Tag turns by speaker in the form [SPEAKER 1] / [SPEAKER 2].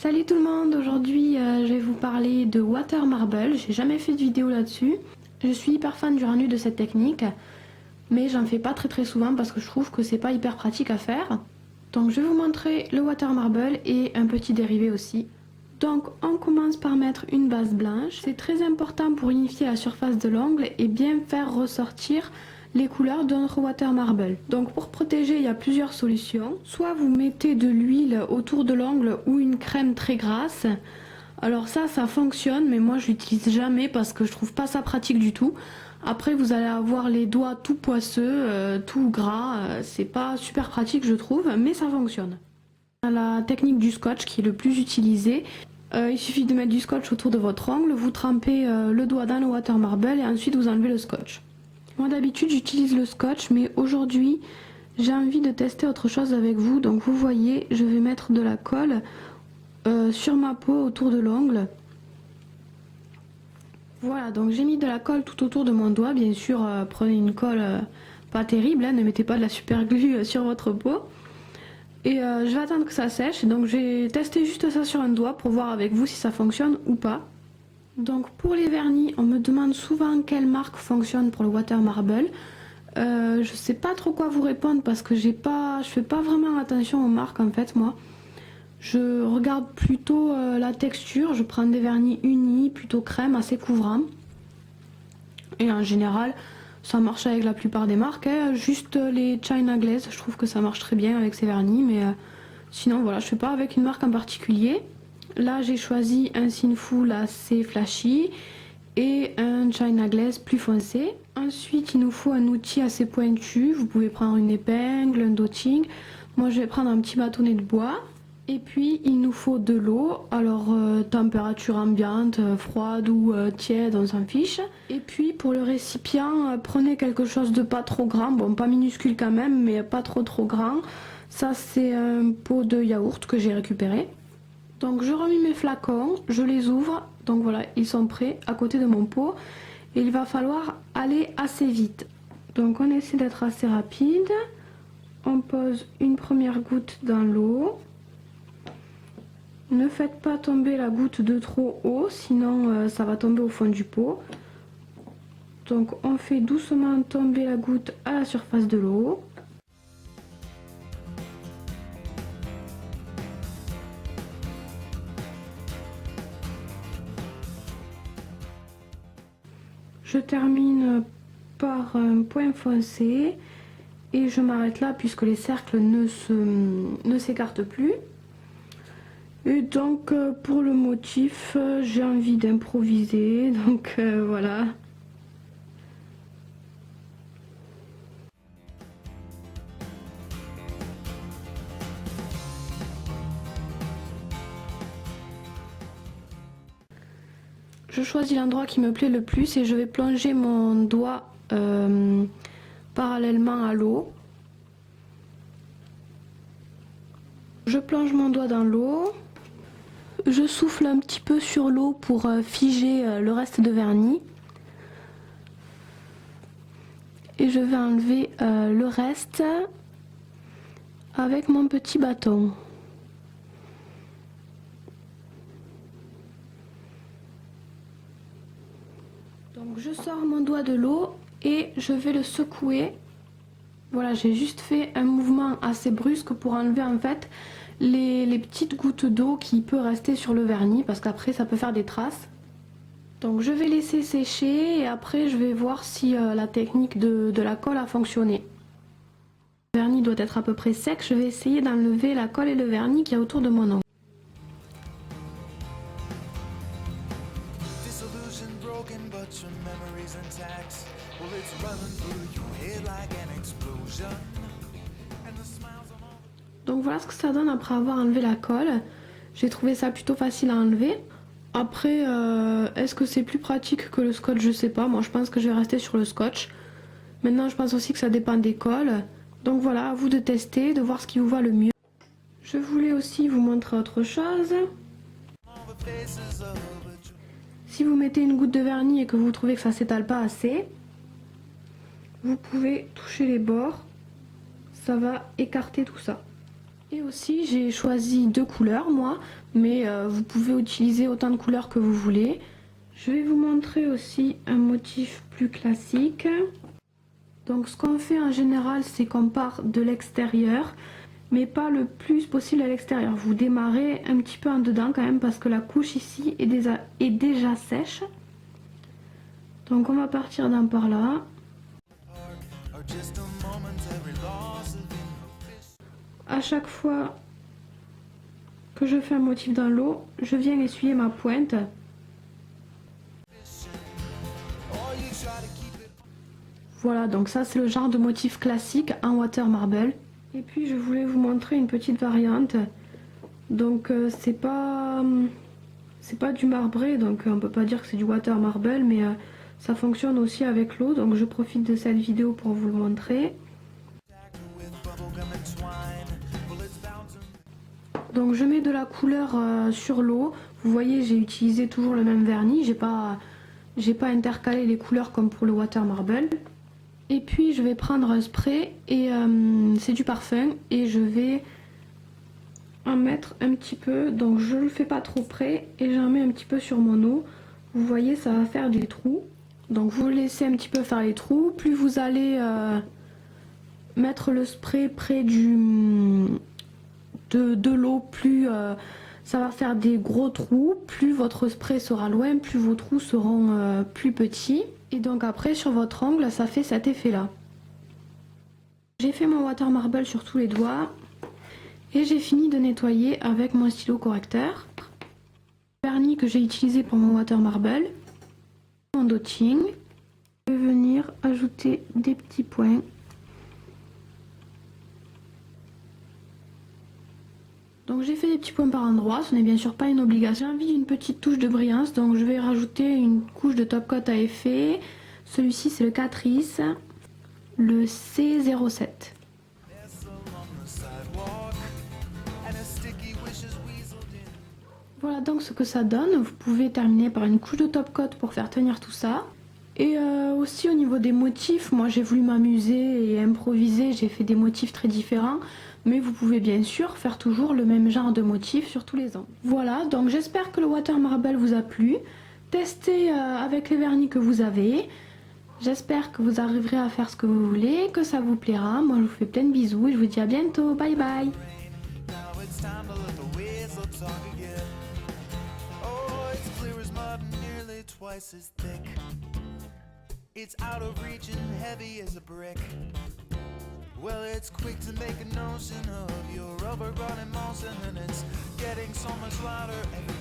[SPEAKER 1] Salut tout le monde, aujourd'hui je vais vous parler de Water Marble. J'ai jamais fait de vidéo là-dessus. Je suis hyper fan du rendu de cette technique, mais j'en fais pas très souvent parce que je trouve que c'est pas hyper pratique à faire. Donc je vais vous montrer le Water Marble et un petit dérivé aussi. Donc on commence par mettre une base blanche. C'est très important pour unifier la surface de l'ongle et bien faire ressortir les couleurs de notre Water Marble. Donc pour protéger, il y a plusieurs solutions. Soit vous mettez de l'huile autour de l'ongle ou une crème très grasse. Alors ça fonctionne, mais moi je l'utilise jamais parce que je trouve pas ça pratique du tout. Après vous allez avoir les doigts tout poisseux, tout gras, c'est pas super pratique je trouve, mais ça fonctionne. La technique du scotch qui est le plus utilisée. Il suffit de mettre du scotch autour de votre ongle, vous trempez le doigt dans le Water Marble et ensuite vous enlevez le scotch. Moi d'habitude j'utilise le scotch, mais aujourd'hui j'ai envie de tester autre chose avec vous. Donc vous voyez, je vais mettre de la colle sur ma peau autour de l'ongle. Voilà, donc j'ai mis de la colle tout autour de mon doigt. Bien sûr, prenez une colle pas terrible, hein, ne mettez pas de la super glue sur votre peau. Et je vais attendre que ça sèche. Donc j'ai testé juste ça sur un doigt pour voir avec vous si ça fonctionne ou pas. Donc pour les vernis, on me demande souvent quelle marque fonctionne pour le Water Marble. Je sais pas trop quoi vous répondre parce que je fais pas vraiment attention aux marques en fait moi. Je regarde plutôt la texture, je prends des vernis unis, plutôt crème, assez couvrants. Et en général, ça marche avec la plupart des marques, hein. Juste les China Glaze, je trouve que ça marche très bien avec ces vernis, mais sinon voilà, je fais pas avec une marque en particulier. Là j'ai choisi un Sinful assez flashy et un China Glaze plus foncé. Ensuite il nous faut un outil assez pointu, vous pouvez prendre une épingle, un dotting. Moi je vais prendre un petit bâtonnet de bois. Et puis il nous faut de l'eau, alors température ambiante, froide ou tiède, on s'en fiche. Et puis pour le récipient, prenez quelque chose de pas trop grand, bon pas minuscule quand même, mais pas trop grand. Ça c'est un pot de yaourt que j'ai récupéré. Donc je remets mes flacons, je les ouvre, donc voilà, ils sont prêts à côté de mon pot. Et il va falloir aller assez vite. Donc on essaie d'être assez rapide. On pose une première goutte dans l'eau. Ne faites pas tomber la goutte de trop haut, sinon ça va tomber au fond du pot. Donc on fait doucement tomber la goutte à la surface de l'eau. Je termine par un point foncé et je m'arrête là puisque les cercles ne s'écartent plus. Et donc pour le motif, j'ai envie d'improviser, donc voilà. Je choisis l'endroit qui me plaît le plus et je vais plonger mon doigt parallèlement à l'eau. Je plonge mon doigt dans l'eau. Je souffle un petit peu sur l'eau pour figer le reste de vernis. Et je vais enlever le reste avec mon petit bâton. Donc je sors mon doigt de l'eau et je vais le secouer. Voilà, j'ai juste fait un mouvement assez brusque pour enlever en fait les petites gouttes d'eau qui peuvent rester sur le vernis parce qu'après ça peut faire des traces. Donc je vais laisser sécher et après je vais voir si la technique de la colle a fonctionné. Le vernis doit être à peu près sec, je vais essayer d'enlever la colle et le vernis qu'il y a autour de mon ongle. Donc voilà ce que ça donne après avoir enlevé la colle. J'ai trouvé ça plutôt facile à enlever. Après, est-ce que c'est plus pratique que le scotch? Je sais pas. Moi je pense que je vais rester sur le scotch. Maintenant je pense aussi que ça dépend des colles. Donc voilà, à vous de tester, de voir ce qui vous va le mieux. Je voulais aussi vous montrer autre chose. Si vous mettez une goutte de vernis et que vous trouvez que ça s'étale pas assez, vous pouvez toucher les bords. Ça va écarter tout ça. Et aussi j'ai choisi 2 couleurs moi, mais vous pouvez utiliser autant de couleurs que vous voulez. Je vais vous montrer aussi un motif plus classique. Donc ce qu'on fait en général, c'est qu'on part de l'extérieur, mais pas le plus possible à l'extérieur. Vous démarrez un petit peu en dedans quand même parce que la couche ici est déjà sèche. Donc on va partir d'un par là. À chaque fois que je fais un motif dans l'eau, je viens essuyer ma pointe. Voilà, donc ça c'est le genre de motif classique en water marble. Et puis je voulais vous montrer une petite variante. Donc c'est pas du marbré, donc on peut pas dire que c'est du water marble, mais ça fonctionne aussi avec l'eau. Donc je profite de cette vidéo pour vous le montrer. Donc je mets de la couleur sur l'eau. Vous voyez, j'ai utilisé toujours le même vernis. J'ai pas intercalé les couleurs comme pour le water marble. Et puis je vais prendre un spray et c'est du parfum et je vais en mettre un petit peu. Donc je le fais pas trop près et j'en mets un petit peu sur mon eau. Vous voyez, ça va faire des trous. Donc vous laissez un petit peu faire les trous. Plus vous allez mettre le spray près de l'eau, plus ça va faire des gros trous. Plus votre spray sera loin, plus vos trous seront plus petits. Et donc après sur votre ongle, ça fait cet effet là. J'ai fait mon water marble sur tous les doigts. Et j'ai fini de nettoyer avec mon stylo correcteur. Le vernis que j'ai utilisé pour mon water marble. Mon dotting. Je vais venir ajouter des petits points. Donc j'ai fait des petits points par endroit, ce n'est bien sûr pas une obligation. J'ai envie d'une petite touche de brillance, donc je vais rajouter une couche de top coat à effet. Celui-ci c'est le Catrice, le C07. Voilà donc ce que ça donne. Vous pouvez terminer par une couche de top coat pour faire tenir tout ça. Et aussi au niveau des motifs, moi j'ai voulu m'amuser et improviser, j'ai fait des motifs très différents. Mais vous pouvez bien sûr faire toujours le même genre de motif sur tous les angles. Voilà, donc j'espère que le water marble vous a plu. Testez avec les vernis que vous avez. J'espère que vous arriverez à faire ce que vous voulez, que ça vous plaira. Moi je vous fais plein de bisous et je vous dis à bientôt. Bye bye. It's out of reach and heavy as a brick. Well, it's quick to make a notion of your rubber brought in motion, and it's getting so much louder every